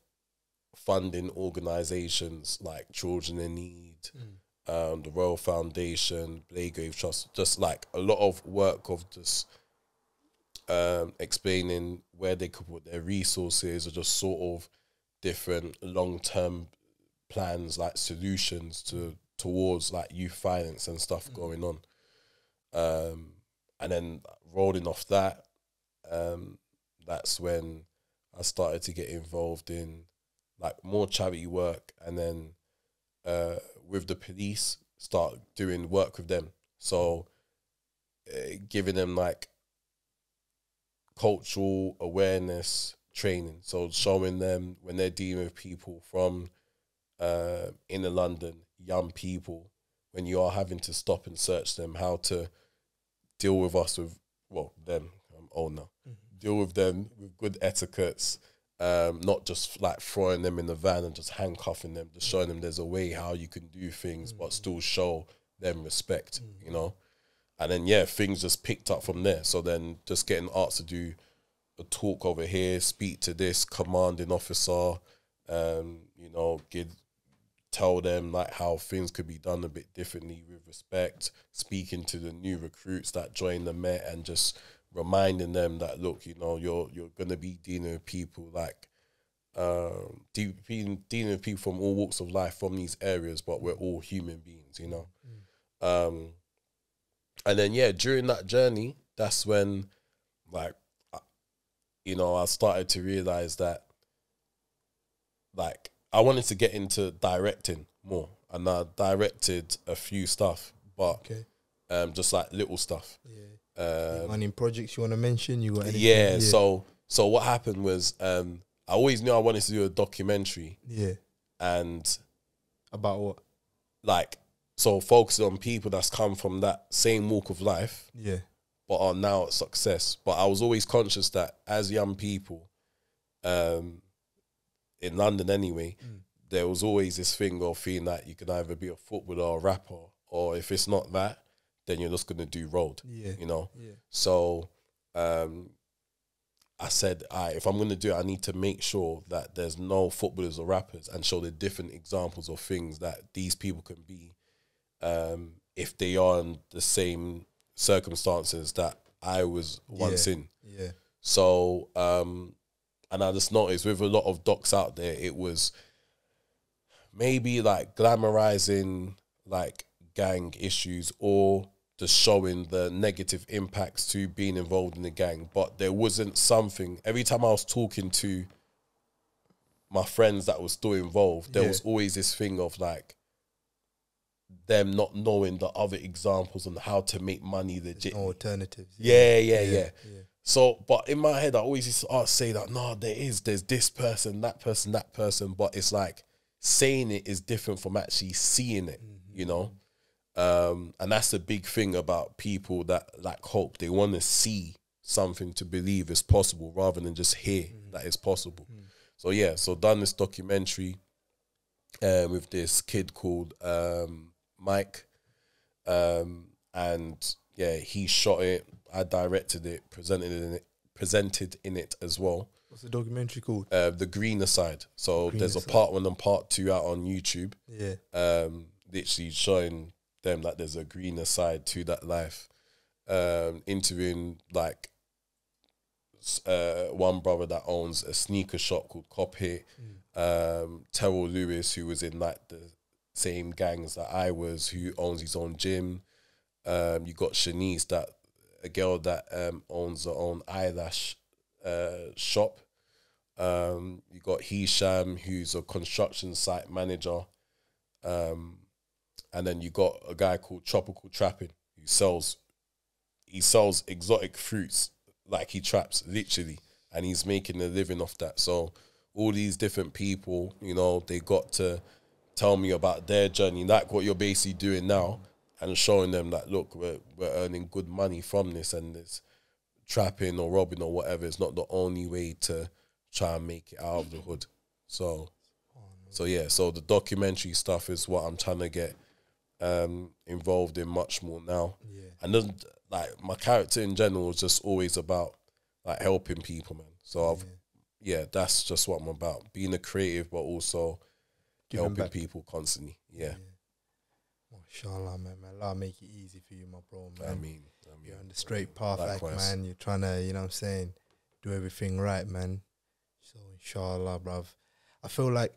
funding organisations like Children in Need, the Royal Foundation, Blagrave Trust, just like a lot of work of just explaining where they could put their resources, or just sort of different long-term plans, like solutions towards like youth violence and stuff going on. And then rolling off that, that's when I started to get involved in like more charity work, and then with the police, start doing work with them. So giving them like cultural awareness training. So showing them when they're dealing with people from inner London, young people, when you are having to stop and search them, how to deal with us with, well, them, I'm old now, deal with them with good etiquettes, not just like throwing them in the van and just handcuffing them, just showing them there's a way how you can do things but still show them respect, you know? And then, yeah, things just picked up from there. So then just getting asked to do a talk over here, speak to this commanding officer, you know, tell them like how things could be done a bit differently with respect, speaking to the new recruits that join the Met and just reminding them that, look, you know, you're going to be dealing with people like, dealing with people from all walks of life from these areas, but we're all human beings, you know? And then, yeah, during that journey, that's when, like, you know, I started to realize that, like, I wanted to get into directing more. And I directed a few stuff, but just like little stuff. Any projects you want to mention? You got anything? Yeah, so what happened was I always knew I wanted to do a documentary. Yeah. And about what? Like, so focusing on people that's come from that same walk of life. Yeah. But are now at success. But I was always conscious that as young people, in London anyway, there was always this thing of feeling that you can either be a footballer or a rapper, or if it's not that, then you're just going to do road, you know? Yeah. So I said, if I'm going to do it, I need to make sure that there's no footballers or rappers and show the different examples of things that these people can be if they are in the same circumstances that I was once in. Yeah. So, and I just noticed with a lot of docs out there, it was maybe like glamorizing like gang issues or just showing the negative impacts to being involved in the gang. But there wasn't something, every time I was talking to my friends that was still involved, there was always this thing of like them not knowing the other examples on how to make money legit. Alternatives. Yeah. So, but in my head, I always used to say that, no, there's this person, that person, but it's like saying it is different from actually seeing it, you know? And that's the big thing about people that lack hope. They want to see something to believe is possible rather than just hear that it's possible. So, yeah, so done this documentary with this kid called Mike. And, yeah, he shot it. I directed it, presented in it as well. What's the documentary called? The Greener Side. So Greener there's a Side. part 1 and part 2 out on YouTube. Yeah. Literally showing them that there's a greener side to that life. Interviewing like one brother that owns a sneaker shop called Cop Hit. Terrell Lewis, who was in like the same gangs that I was, who owns his own gym. You got Shanice, that a girl that owns her own eyelash shop. You got Hisham, who's a construction site manager. And then you got a guy called Tropical Trapping, who sells exotic fruits like he traps, literally, and he's making a living off that. So all these different people, you know, they got to tell me about their journey, like what you're basically doing now, and showing them that, look, we're earning good money from this, and this trapping or robbing or whatever is not the only way to try and make it out of the hood. So yeah, so the documentary stuff is what I'm trying to get involved in much more now. And then, like, my character in general is just always about like helping people, man. So that's just what I'm about, being a creative but also helping people constantly. Mashallah, man. Allah make it easy for you, my bro, man. I mean, you're on the straight path, like, likewise. man. You're trying to, you know what I'm saying, do everything right, man. So inshallah, bruv. I feel like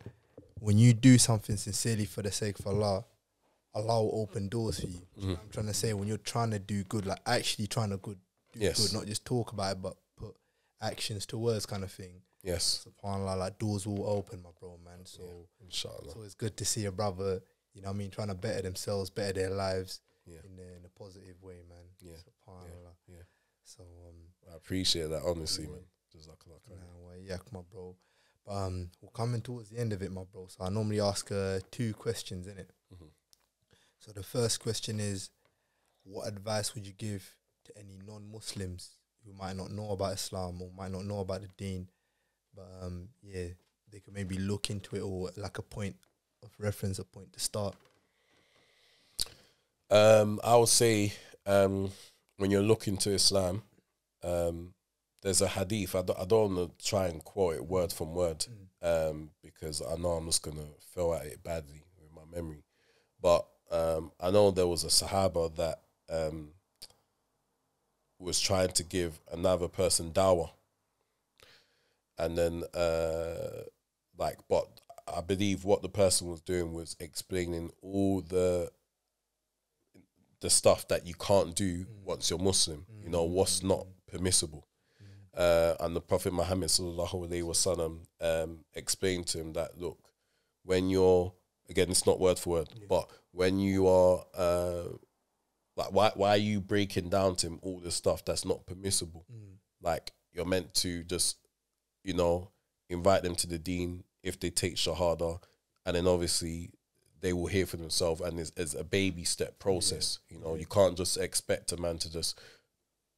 when you do something sincerely for the sake of Allah, Allah will open doors for you. You know what I'm trying to say, when you're trying to do good, like actually trying to do good, not just talk about it, but put actions to words, kind of thing. Yes. SubhanAllah, like doors will open, my bro, man. So inshallah. So it's good to see a brother, you know what I mean, trying to better themselves, better their lives in a positive way, man. Yeah. SubhanAllah. Yeah. So I appreciate that, honestly, man. My bro. But we're coming towards the end of it, my bro. So I normally ask 2 questions, innit? So the first question is, what advice would you give to any non-Muslims who might not know about Islam or might not know about the Deen, but they could maybe look into it, or like a point of reference, a point to start? I would say when you're looking to Islam, there's a hadith. I don't want to try and quote it word from word because I know I'm just going to fail at it badly with my memory. But I know there was a Sahaba that was trying to give another person dawah. And then, but I believe what the person was doing was explaining all the stuff that you can't do once you're Muslim, you know, what's not permissible. And the Prophet Muhammad sallallahu alaihi wasallam explained to him that, look, when you're, again, it's not word for word, but when you are, why are you breaking down to him all the stuff that's not permissible? Like, you're meant to just, you know, invite them to the Deen if they take Shahada, and then obviously they will hear for themselves, and it's a baby step process. You know, you can't just expect a man to just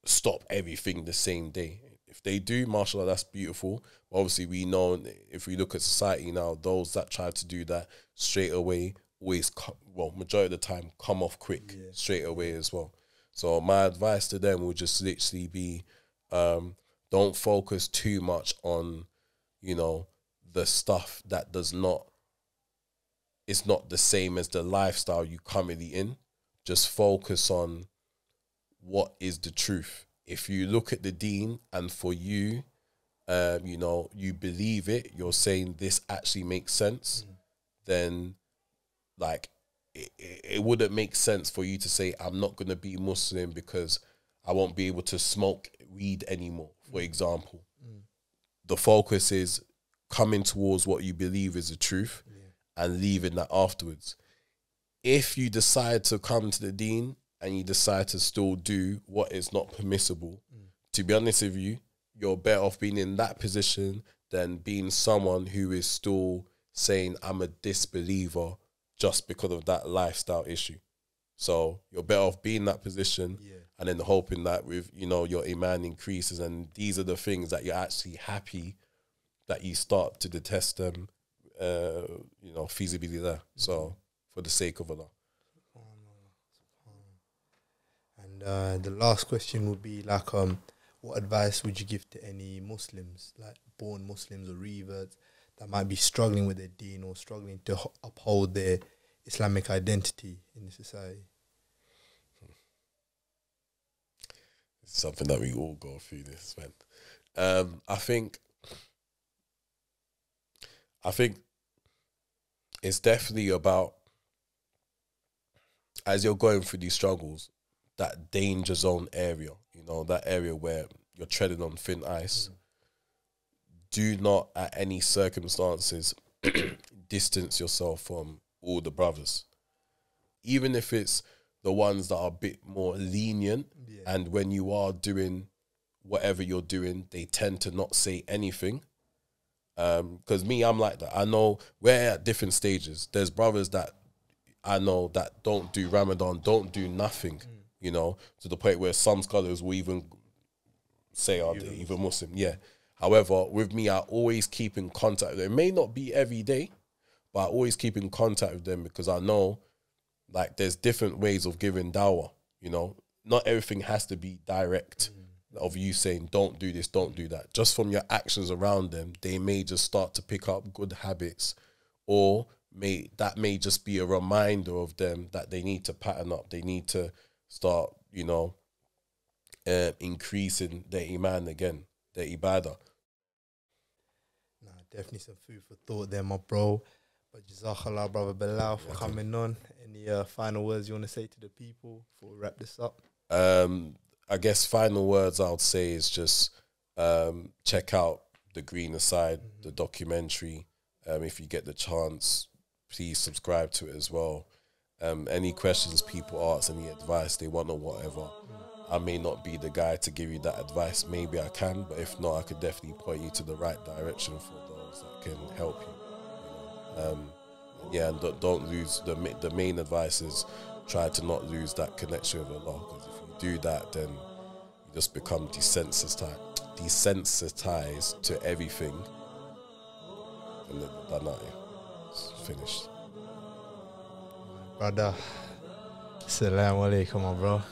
stop everything the same day. If they do, mashallah, that's beautiful. But obviously, we know if we look at society now, those that try to do that straight away always, majority of the time, come off quick straight away as well. So my advice to them would just literally be, don't Don't focus too much on, you know, the stuff that it's not the same as the lifestyle you currently in. Just focus on what is the truth. If you look at the Deen and for you, you know, you believe it, you're saying this actually makes sense, then like it wouldn't make sense for you to say, I'm not going to be Muslim because I won't be able to smoke weed anymore, for example. The focus is coming towards what you believe is the truth and leaving that afterwards. If you decide to come to the Deen and you decide to still do what is not permissible, to be honest with you, you're better off being in that position than being someone who is still saying, I'm a disbeliever just because of that lifestyle issue. So you're better off being in that position and then hoping that with, you know, your iman increases, and these are the things that you're actually happy that you start to detest them, you know, feasibly there. So for the sake of Allah. And the last question would be like, what advice would you give to any Muslims, like born Muslims or reverts, that might be struggling with their deen or struggling to uphold their Islamic identity in the society? It's something that we all go through this, man. I think it's definitely about, as you're going through these struggles, that danger zone area, you know, that area where you're treading on thin ice. Do not at any circumstances distance yourself from all the brothers. Even if it's the ones that are a bit more lenient, and when you are doing whatever you're doing, they tend to not say anything. Because me, I'm like that. I know we're at different stages. There's brothers that I know that don't do Ramadan, don't do nothing, you know, to the point where some scholars will even say, are they even Muslim? Yeah. However, with me, I always keep in contact with them. It may not be every day, but I always keep in contact with them because I know, like, there's different ways of giving dawah, you know. Not everything has to be direct of you saying, don't do this, don't do that. Just from your actions around them, they may just start to pick up good habits, or that may just be a reminder of them that they need to pattern up. They need to start, you know, increasing their iman again, their ibadah. Nah, definitely some food for thought there, my bro. But Jazakallah, brother Bilal, for coming on. Any final words you want to say to the people before we wrap this up? I guess final words I would say is just check out The Greener Side, the documentary. If you get the chance, please subscribe to it as well. Any questions people ask, any advice they want or whatever, I may not be the guy to give you that advice. Maybe I can, but if not, I could definitely point you to the right direction for those that can help you. Yeah, and don't lose the main advice is try to not lose that connection with Allah, because if you do that, then you just become desensitized to everything, and then done that. It's finished. Brother, assalamu alaikum, my bro.